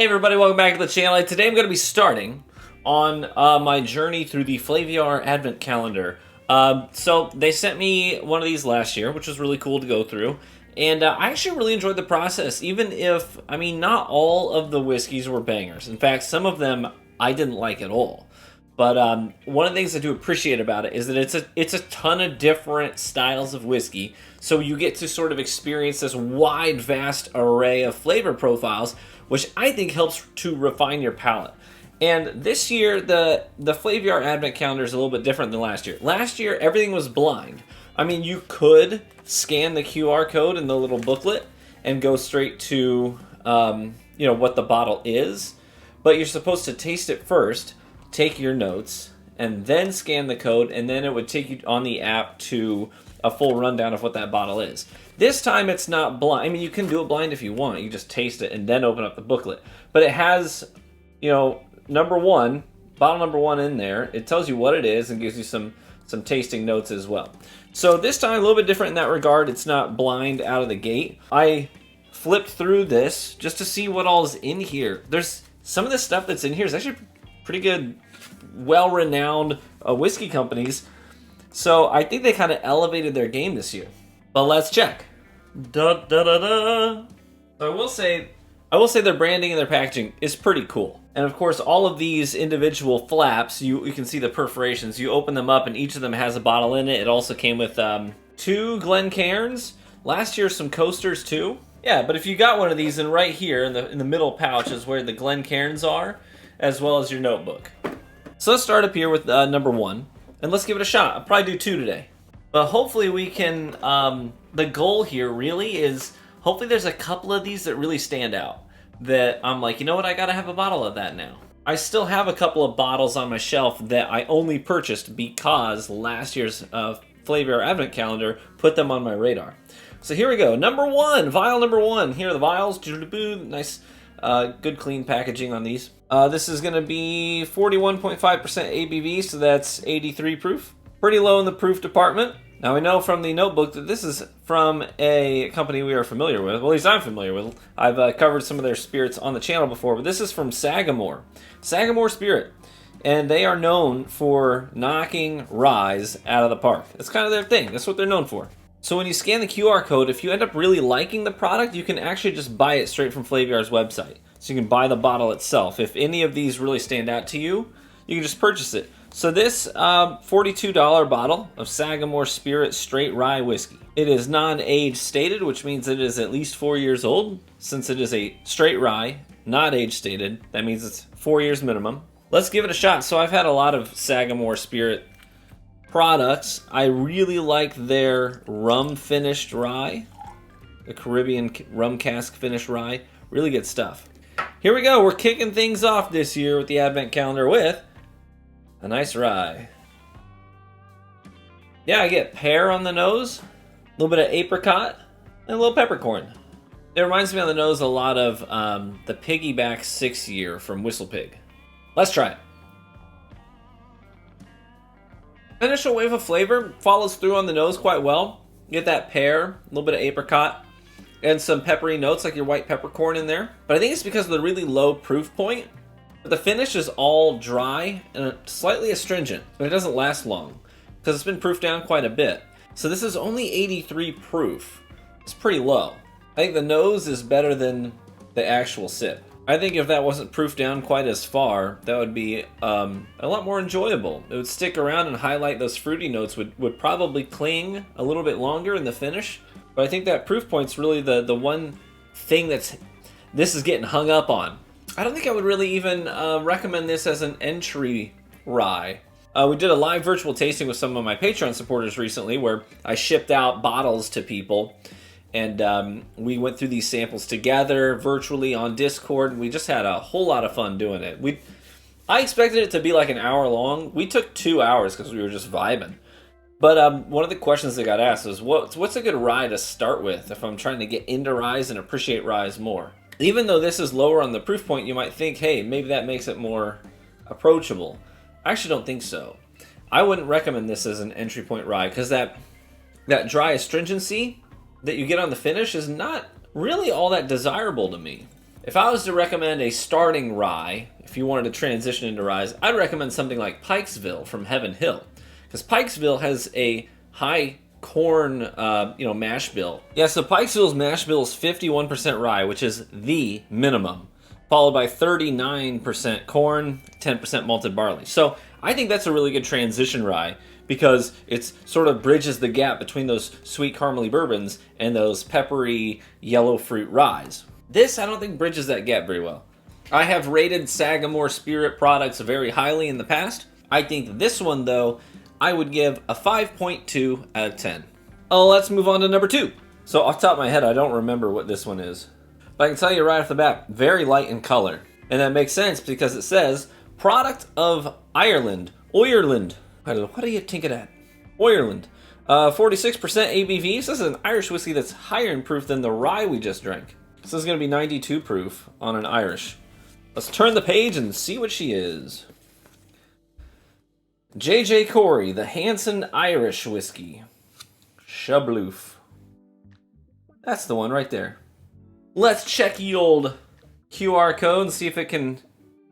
Hey everybody, welcome back to the channel. Today I'm going to be starting on my journey through the Flaviar Advent Calendar. So they sent me one of these last year, which was really cool to go through. And I actually really enjoyed the process, even if, not all of the whiskeys were bangers. In fact, some of them I didn't like at all. But one of the things I do appreciate about it is that it's a ton of different styles of whiskey, so you get to sort of experience this wide, vast array of flavor profiles, which I think helps to refine your palate. And this year, the Flaviar Advent Calendar is a little bit different than last year. Last year, everything was blind. You could scan the QR code in the little booklet and go straight to what the bottle is, but you're supposed to taste it first, take your notes, and then scan the code, and then it would take you on the app to a full rundown of what that bottle is. This time it's not blind. You can do it blind if you want. You just taste it and then open up the booklet. But it has, bottle number one in there. It tells you what it is and gives you some tasting notes as well. So this time a little bit different in that regard. It's not blind out of the gate. I flipped through this just to see what all is in here. There's some of the stuff that's in here is actually pretty good, well-renowned whiskey companies. So I think they kind of elevated their game this year. But let's check. Da da da da. So I will say their branding and their packaging is pretty cool. And of course, all of these individual flaps, you can see the perforations. You open them up, and each of them has a bottle in it. It also came with 2 Glencairns. Last year, some coasters too. Yeah, but if you got one of these, and right here in the middle pouch is where the Glencairns are, as well as your notebook. So let's start up here with number 1, and let's give it a shot. I'll probably do 2 today. But hopefully we can, the goal here really is, hopefully there's a couple of these that really stand out. That I'm like, you know what, I gotta have a bottle of that now. I still have a couple of bottles on my shelf that I only purchased because last year's Flaviar Advent Calendar put them on my radar. So here we go, number 1, vial number 1. Here are the vials, nice, good clean packaging on these. This is gonna be 41.5% ABV, so that's 83 proof. Pretty low in the proof department. Now we know from the notebook that this is from a company we are familiar with. Well, at least I'm familiar with. I've covered some of their spirits on the channel before, but this is from Sagamore. Sagamore Spirit. And they are known for knocking ryes out of the park. That's kind of their thing. That's what they're known for. So when you scan the QR code, if you end up really liking the product, you can actually just buy it straight from Flaviar's website. So you can buy the bottle itself. If any of these really stand out to you, you can just purchase it. So this $42 bottle of Sagamore Spirit Straight Rye Whiskey. It is non-age stated, which means it is at least 4 years old. Since it is a straight rye, not age stated, that means it's 4 years minimum. Let's give it a shot. So I've had a lot of Sagamore Spirit products. I really like their rum finished rye, the Caribbean rum cask finished rye. Really good stuff. Here we go. We're kicking things off this year with the Advent Calendar with a nice rye. Yeah, I get pear on the nose, a little bit of apricot, and a little peppercorn. It reminds me on the nose a lot of the Piggyback 6 year from Whistle Pig. Let's try it. Initial wave of flavor follows through on the nose quite well. You get that pear, a little bit of apricot, and some peppery notes like your white peppercorn in there. But I think it's because of the really low proof point. The finish is all dry and slightly astringent, but it doesn't last long because it's been proofed down quite a bit. So this is only 83 proof. It's pretty low. I think the nose is better than the actual sip. I think if that wasn't proofed down quite as far, that would be a lot more enjoyable. It would stick around and highlight those fruity notes, would probably cling a little bit longer in the finish. But I think that proof point's really the one thing this is getting hung up on. I don't think I would really even recommend this as an entry rye. We did a live virtual tasting with some of my Patreon supporters recently where I shipped out bottles to people, and we went through these samples together virtually on Discord, and we just had a whole lot of fun doing it. I expected it to be like an hour long. We took 2 hours because we were just vibing. But one of the questions that got asked was, what's a good rye to start with if I'm trying to get into ryes and appreciate ryes more? Even though this is lower on the proof point, you might think, hey, maybe that makes it more approachable. I actually don't think so. I wouldn't recommend this as an entry point rye because that dry astringency that you get on the finish is not really all that desirable to me. If I was to recommend a starting rye, if you wanted to transition into ryes, I'd recommend something like Pikesville from Heaven Hill. Because Pikesville has a high corn, mash bill. Yeah, so Pikesville's mash bill is 51% rye, which is the minimum, followed by 39% corn, 10% malted barley. So I think that's a really good transition rye because it sort of bridges the gap between those sweet caramely bourbons and those peppery yellow fruit ryes. This, I don't think, bridges that gap very well. I have rated Sagamore Spirit products very highly in the past. I think this one, though, I would give a 5.2 out of 10. Oh, let's move on to number 2. So off the top of my head, I don't remember what this one is. But I can tell you right off the bat, very light in color. And that makes sense because it says, product of Ireland. Ireland. What do you think of that? Ireland. 46% ABV. So this is an Irish whiskey that's higher in proof than the rye we just drank. This is going to be 92 proof on an Irish. Let's turn the page and see what she is. J.J. Corey, the Hanson Irish Whiskey. Shabloof. That's the one right there. Let's check the old QR code and see if it can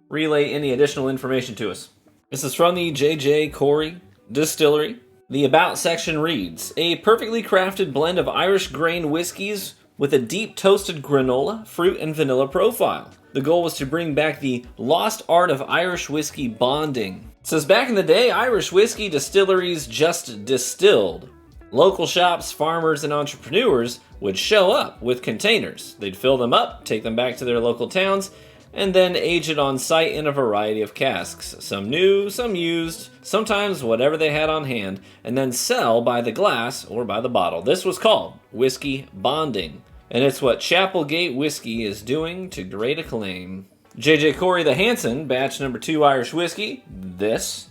relay any additional information to us. This is from the J.J. Corey Distillery. The About section reads, a perfectly crafted blend of Irish grain whiskeys with a deep toasted granola, fruit, and vanilla profile. The goal was to bring back the lost art of Irish whiskey bonding. It says, back in the day, Irish whiskey distilleries just distilled. Local shops, farmers, and entrepreneurs would show up with containers. They'd fill them up, take them back to their local towns, and then age it on site in a variety of casks. Some new, some used, sometimes whatever they had on hand, and then sell by the glass or by the bottle. This was called whiskey bonding, and it's what Chapelgate Whiskey is doing to great acclaim. J.J. Corey the Hanson, batch number 2 Irish whiskey, this,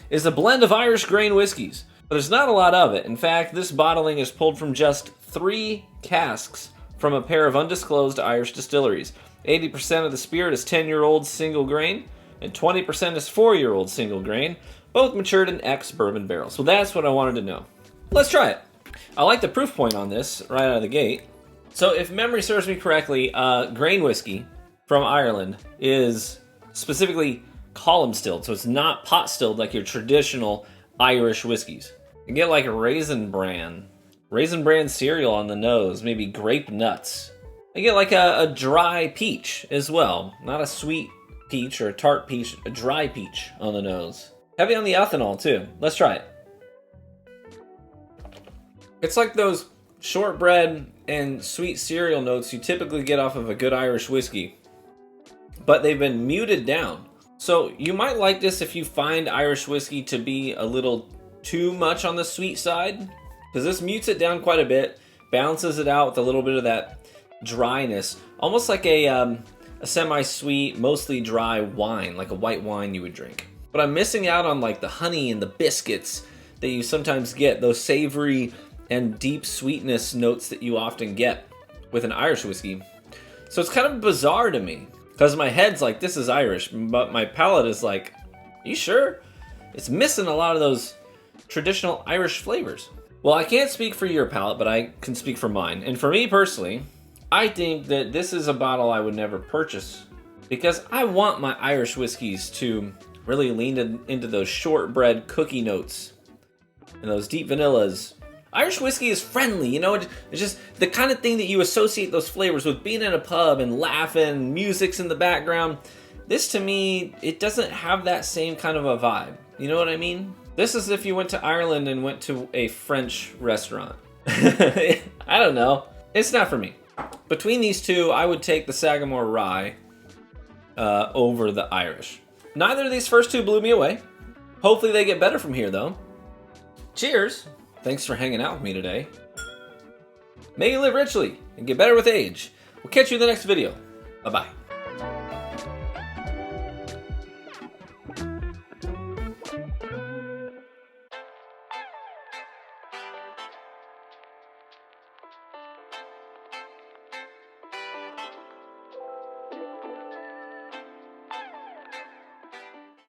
is a blend of Irish grain whiskeys. But there's not a lot of it. In fact, this bottling is pulled from just 3 casks from a pair of undisclosed Irish distilleries. 80% of the spirit is 10-year-old single grain, and 20% is 4-year-old single grain, both matured in ex-bourbon barrels. So that's what I wanted to know. Let's try it. I like the proof point on this right out of the gate. So if memory serves me correctly, grain whiskey from Ireland is specifically column stilled, so it's not pot stilled like your traditional Irish whiskeys. You get like a raisin bran cereal on the nose, maybe grape nuts. I get like a dry peach as well. Not a sweet peach or a tart peach, a dry peach on the nose. Heavy on the ethanol too. Let's try it. It's like those shortbread and sweet cereal notes you typically get off of a good Irish whiskey, but they've been muted down. So you might like this if you find Irish whiskey to be a little too much on the sweet side, because this mutes it down quite a bit, balances it out with a little bit of that dryness, almost like a semi-sweet, mostly dry wine, like a white wine you would drink. But I'm missing out on like the honey and the biscuits that you sometimes get, those savory and deep sweetness notes that you often get with an Irish whiskey. So it's kind of bizarre to me, because my head's like, this is Irish, but my palate is like, you sure? It's missing a lot of those traditional Irish flavors. Well, I can't speak for your palate, but I can speak for mine. And for me personally, I think that this is a bottle I would never purchase, because I want my Irish whiskeys to really lean into those shortbread cookie notes and those deep vanillas. Irish whiskey is friendly, you know, it's just the kind of thing that you associate those flavors with, being in a pub and laughing, music's in the background. This to me, it doesn't have that same kind of a vibe. You know what I mean? This is if you went to Ireland and went to a French restaurant. I don't know. It's not for me. Between these two, I would take the Sagamore Rye over the Irish. Neither of these first two blew me away. Hopefully they get better from here, though. Cheers. Thanks for hanging out with me today. May you live richly and get better with age. We'll catch you in the next video. Bye-bye.